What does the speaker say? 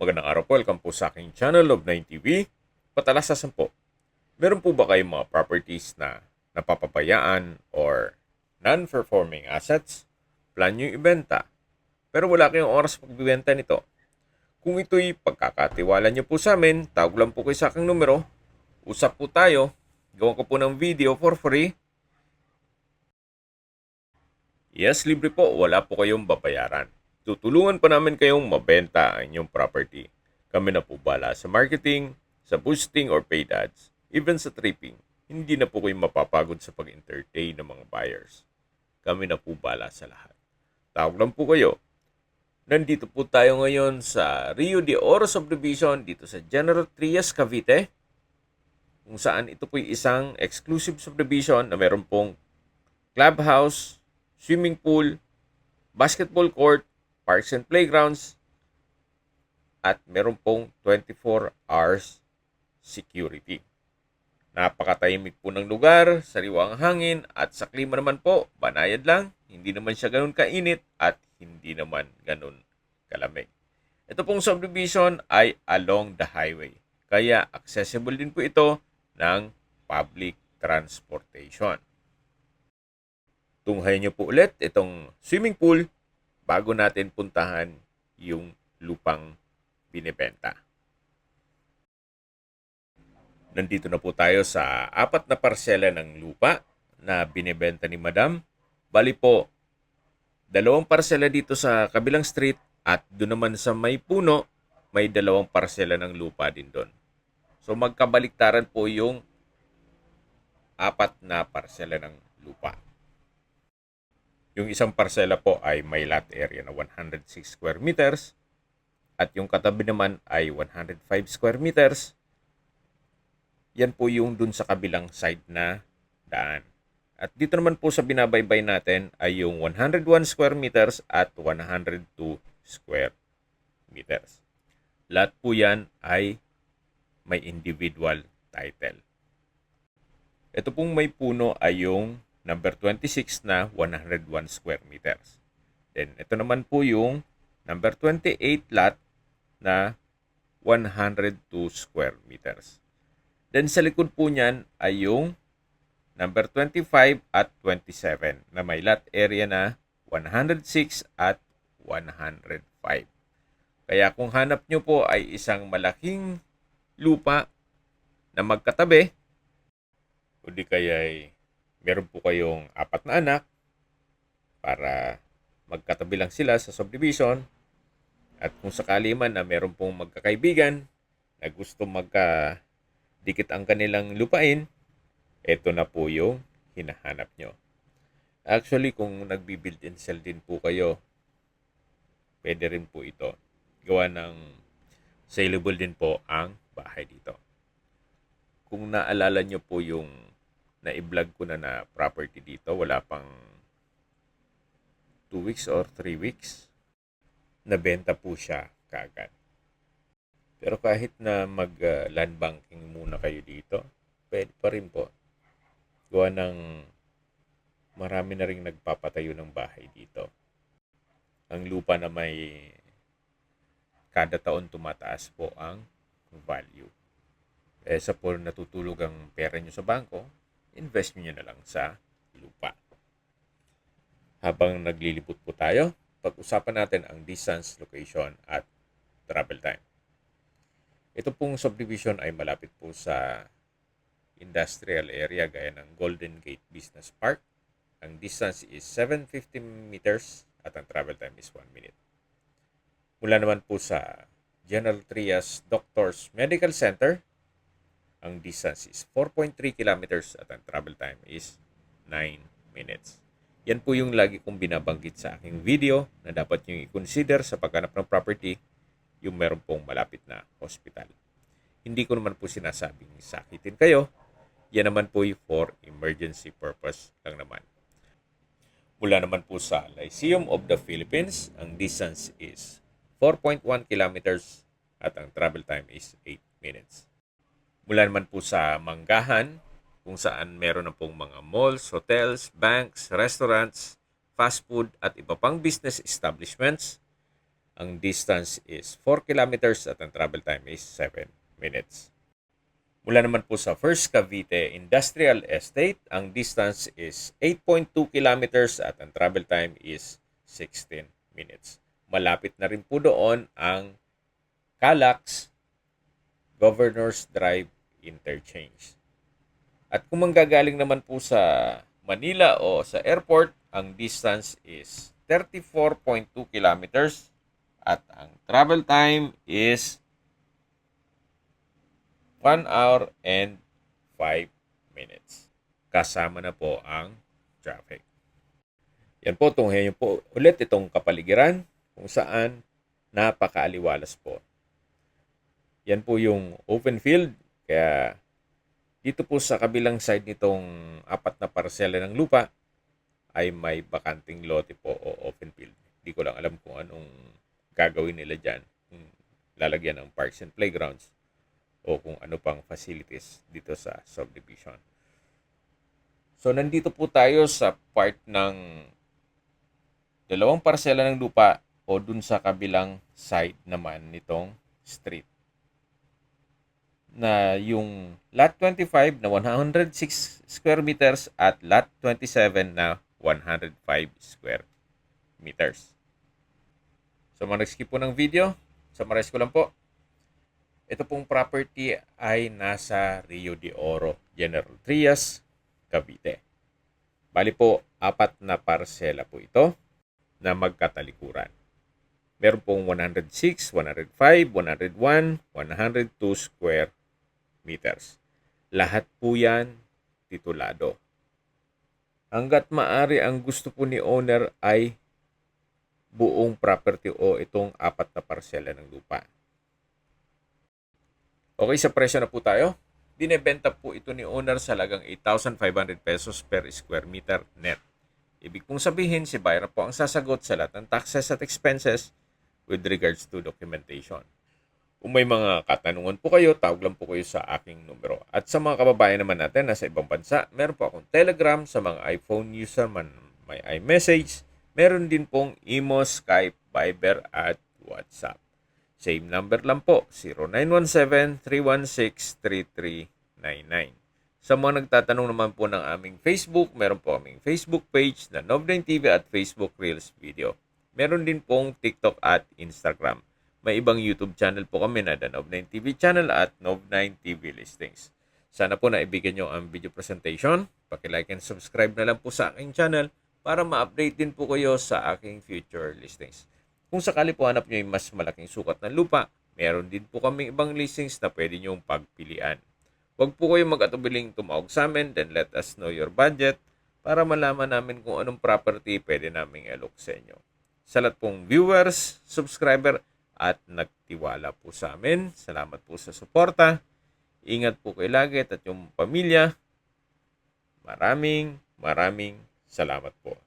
Magandang araw po. Welcome po sa aking channel of 9TV. Patalasasan po. Meron po ba kayong mga properties na napapabayaan or non-performing assets? Plan nyo ibenta. Pero wala kayong oras pagbibenta nito. Kung ito'y pagkakatiwala nyo po sa amin, tawag lang po kayo sa aking numero. Usap po tayo. Gawan ko po ng video for free. Yes, libre po. Wala po kayong babayaran. Tutulungan pa namin kayong mabenta ang inyong property. Kami na po bala sa marketing, sa boosting or paid ads, even sa tripping. Hindi na po kayo mapapagod sa pag-entertain ng mga buyers. Kami na po bala sa lahat. Tawag lang po kayo. Nandito po tayo ngayon sa Rio de Oro Subdivision dito sa General Trias, Cavite. Kung saan ito po isang exclusive subdivision na meron pong clubhouse, swimming pool, basketball court, parks and playgrounds, at meron pong 24 hours security. Napakatahimik po ng lugar, sariwa ang hangin, at sa klima naman po, banayad lang, hindi naman siya ganun kainit at hindi naman ganun kalamig. Ito pong subdivision ay along the highway, kaya accessible din po ito ng public transportation. Tunghayan niyo po ulit itong swimming pool bago natin puntahan yung lupang binibenta. Nandito na po tayo sa 4 na parsela ng lupa na binibenta ni Madam. Bali po, 2 parsela dito sa kabilang street at doon naman sa may puno, may 2 parsela ng lupa din doon. So magkabaliktaran po yung 4 na parsela ng lupa. Yung isang parsela po ay may lot area na 106 square meters at yung katabi naman ay 105 square meters. Yan po yung dun sa kabilang side na daan. At dito naman po sa binabaybay natin ay yung 101 square meters at 102 square meters. Lahat po yan ay may individual title. Ito pong may puno ay yung number 26 na 101 square meters. Then, ito naman po yung number 28 lot na 102 square meters. Then, sa likod po niyan ay yung number 25 at 27 na may lot area na 106 at 105. Kaya kung hanap nyo po ay isang malaking lupa na magkatabi, o di kaya ay meron po kayong 4 na anak para magkatabi lang sila sa subdivision. At kung sakali man na meron pong magkakaibigan na gusto magkadikit ang kanilang lupain, ito na po yung hinahanap nyo. Actually, kung nagbi-build and sell din po kayo, pwede rin po ito. Gawa ng saleable din po ang bahay dito. Kung naalala nyo po yung na-i-vlog ko na property dito, wala pang 2 weeks or 3 weeks, nabenta po siya kaagad. Pero kahit na mag-land banking muna kayo dito, pwede pa rin po. Gawa ng marami na rin nagpapatayo ng bahay dito. Ang lupa na may kada taon tumataas po ang value. Sa po natutulog ang pera nyo sa bangko, invest nyo na lang sa lupa. Habang naglilibot po tayo, pag-usapan natin ang distance, location, at travel time. Ito pong subdivision ay malapit po sa industrial area gaya ng Golden Gate Business Park. Ang distance is 750 meters at ang travel time is 1 minute. Mula naman po sa General Trias Doctors Medical Center, ang distance is 4.3 kilometers at ang travel time is 9 minutes. Yan po yung lagi kong binabanggit sa aking video na dapat nyo i-consider sa paghanap ng property, yung meron pong malapit na hospital. Hindi ko naman po sinasabing sakitin kayo. Yan naman po for emergency purpose lang naman. Mula naman po sa Lyceum of the Philippines, ang distance is 4.1 kilometers at ang travel time is 8 minutes. Mula naman po sa Manggahan, kung saan meron na pong mga malls, hotels, banks, restaurants, fast food at iba pang business establishments. ang distance is 4 kilometers at ang travel time is 7 minutes. Mula naman po sa First Cavite Industrial Estate, ang distance is 8.2 kilometers at ang travel time is 16 minutes. Malapit na rin po doon ang Calax Governors Drive Interchange. At kung manggagaling naman po sa Manila o sa airport, ang distance is 34.2 kilometers at ang travel time is 1 hour and 5 minutes. Kasama na po ang traffic. Yan po, tunghayan po ulit itong kapaligiran kung saan napakaaliwalas po. Yan po yung open field. Kaya dito po sa kabilang side nitong 4 na parsela ng lupa ay may bakanting lote po o open field. Hindi ko lang alam kung anong gagawin nila dyan. Lalagyan ng parks and playgrounds o kung ano pang facilities dito sa subdivision. So, nandito po tayo sa part ng 2 parsela ng lupa o dun sa kabilang side naman nitong street. Na yung lot 25 na 106 square meters at lot 27 na 105 square meters. So, mag-skip po ng video. Summarize ko lang po. Ito pong property ay nasa Rio de Oro, General Trias, Cavite. Bali po, 4 na parsela po ito na magkatalikuran. Meron pong 106, 105, 101, 102 square meters. Lahat po yan titulado. Hanggat maaari ang gusto po ni owner ay buong property o itong 4 na parsela ng lupa. Okay, sa presyo na po tayo. Binebenta po ito ni owner sa halagang 8,500 pesos per square meter net. Ibig pong sabihin, si buyer po ang sasagot sa lahat ng taxes at expenses with regards to documentation. Kung may mga katanungan po kayo, tawag lang po kayo sa aking numero. At sa mga kababayan naman natin na sa ibang bansa, meron po akong Telegram. Sa mga iPhone user man may iMessage. Meron din pong Imo, Skype, Viber at WhatsApp. Same number lang po, 0917-316-3399. Sa mga nagtatanong naman po ng aming Facebook, meron po aming Facebook page na Nov9 TV at Facebook Reels Video. Meron din pong TikTok at Instagram. May ibang YouTube channel po kami na The Nov9 TV channel at Nov9 TV Listings. Sana po naibigan nyo ang video presentation. Paki-like and subscribe na lang po sa aking channel para ma-update din po kayo sa aking future listings. Kung sakali po hanap nyo yung mas malaking sukat ng lupa, meron din po kaming ibang listings na pwede nyong pagpilian. Huwag po kayong mag-atubiling tumawag sa amin, then let us know your budget para malaman namin kung anong property pwede naming alok sa inyo. Sa lahat pong viewers, subscriber, at nagtiwala po sa amin, salamat po sa suporta. Ingat po kayo lagi at yung pamilya. Maraming salamat po.